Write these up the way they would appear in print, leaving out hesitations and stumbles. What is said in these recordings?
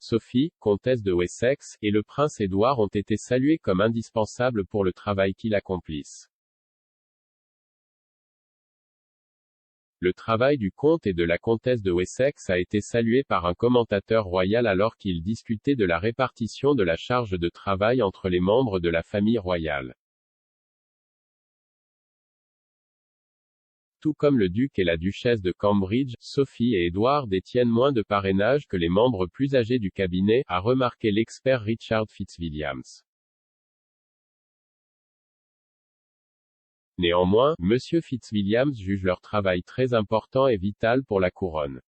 Sophie, comtesse de Wessex, et le prince Édouard ont été salués comme indispensables pour le travail qu'ils accomplissent. Le travail du comte et de la comtesse de Wessex a été salué par un commentateur royal alors qu'ils discutaient de la répartition de la charge de travail entre les membres de la famille royale. Tout comme le duc et la duchesse de Cambridge, Sophie et Édouard détiennent moins de parrainage que les membres plus âgés du cabinet, a remarqué l'expert Richard Fitzwilliams. Néanmoins, M. Fitzwilliams juge leur travail très important et vital pour la couronne.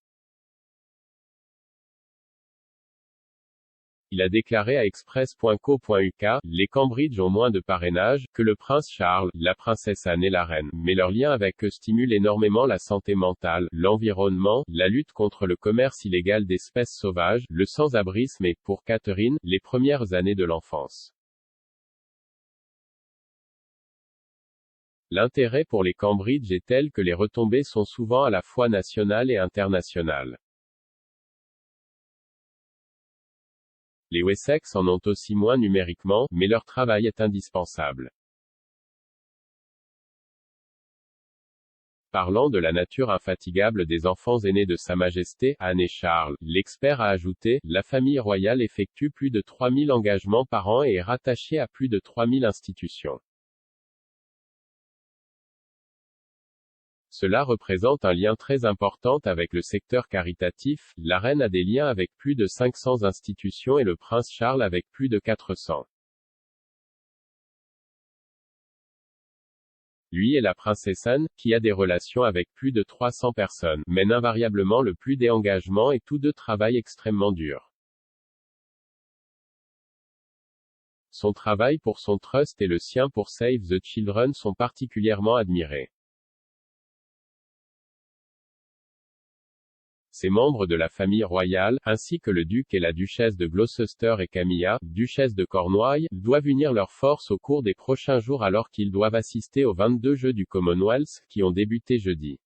Il a déclaré à Express.co.uk, les Cambridge ont moins de parrainage que le prince Charles, la princesse Anne et la reine, mais leur lien avec eux stimule énormément la santé mentale, l'environnement, la lutte contre le commerce illégal d'espèces sauvages, le sans-abrisme et, pour Catherine, les premières années de l'enfance. L'intérêt pour les Cambridge est tel que les retombées sont souvent à la fois nationales et internationales. Les Wessex en ont aussi moins numériquement, mais leur travail est indispensable. Parlant de la nature infatigable des enfants aînés de Sa Majesté, Anne et Charles, l'expert a ajouté, la famille royale effectue plus de 3000 engagements par an et est rattachée à plus de 3000 institutions. Cela représente un lien très important avec le secteur caritatif, la reine a des liens avec plus de 500 institutions et le prince Charles avec plus de 400. Lui et la princesse Anne, qui a des relations avec plus de 300 personnes, mènent invariablement le plus des engagements et tous deux travaillent extrêmement dur. Son travail pour son trust et le sien pour Save the Children sont particulièrement admirés. Ces membres de la famille royale, ainsi que le duc et la duchesse de Gloucester et Camilla, duchesse de Cornouailles, doivent unir leurs forces au cours des prochains jours alors qu'ils doivent assister aux 22 Jeux du Commonwealth, qui ont débuté jeudi.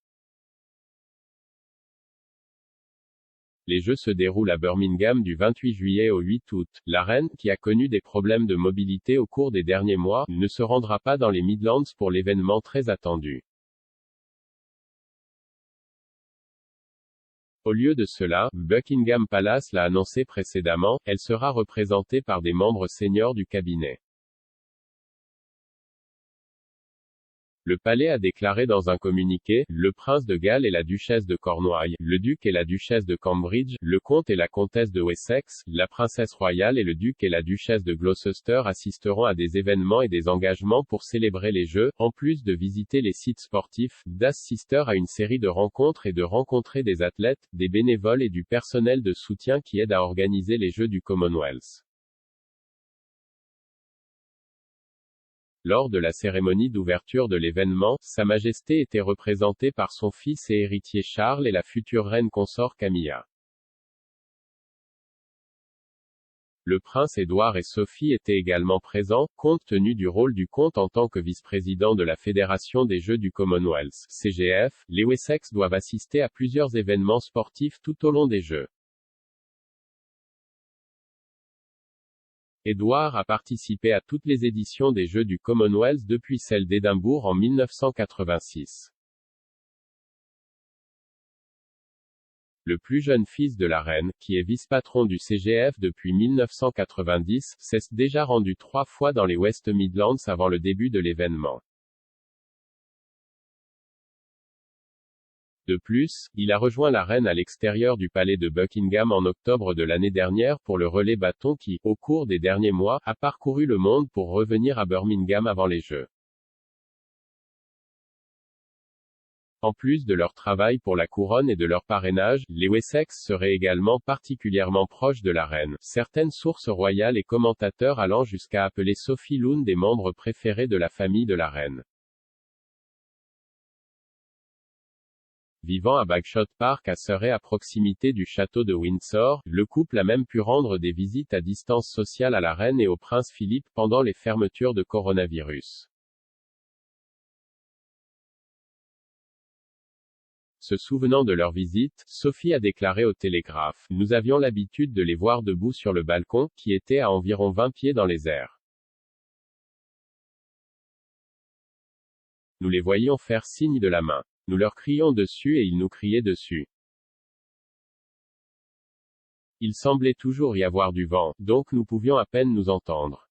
Les Jeux se déroulent à Birmingham du 28 juillet au 8 août. La reine, qui a connu des problèmes de mobilité au cours des derniers mois, ne se rendra pas dans les Midlands pour l'événement très attendu. Au lieu de cela, Buckingham Palace l'a annoncé précédemment, elle sera représentée par des membres seniors du cabinet. Le palais a déclaré dans un communiqué, le prince de Galles et la duchesse de Cornouailles, le duc et la duchesse de Cambridge, le comte et la comtesse de Wessex, la princesse royale et le duc et la duchesse de Gloucester assisteront à des événements et des engagements pour célébrer les Jeux, en plus de visiter les sites sportifs, d'assister à une série de rencontres et de rencontrer des athlètes, des bénévoles et du personnel de soutien qui aident à organiser les Jeux du Commonwealth. Lors de la cérémonie d'ouverture de l'événement, Sa Majesté était représentée par son fils et héritier Charles et la future reine consort Camilla. Le prince Édouard et Sophie étaient également présents, compte tenu du rôle du comte en tant que vice-président de la Fédération des Jeux du Commonwealth, CGF, les Wessex doivent assister à plusieurs événements sportifs tout au long des Jeux. Édouard a participé à toutes les éditions des Jeux du Commonwealth depuis celle d'Édimbourg en 1986. Le plus jeune fils de la reine, qui est vice-patron du CGF depuis 1990, s'est déjà rendu 3 fois dans les West Midlands avant le début de l'événement. De plus, il a rejoint la reine à l'extérieur du palais de Buckingham en octobre de l'année dernière pour le relais bâton qui, au cours des derniers mois, a parcouru le monde pour revenir à Birmingham avant les Jeux. En plus de leur travail pour la couronne et de leur parrainage, les Wessex seraient également particulièrement proches de la reine, certaines sources royales et commentateurs allant jusqu'à appeler Sophie l'une des membres préférés de la famille de la reine. Vivant à Bagshot Park à Surrey à proximité du château de Windsor, le couple a même pu rendre des visites à distance sociale à la reine et au prince Philippe pendant les fermetures de coronavirus. Se souvenant de leur visite, Sophie a déclaré au Télégraphe: « Nous avions l'habitude de les voir debout sur le balcon, qui était à environ 20 pieds dans les airs. Nous les voyions faire signe de la main. Nous leur crions dessus et ils nous criaient dessus. Il semblait toujours y avoir du vent, donc nous pouvions à peine nous entendre.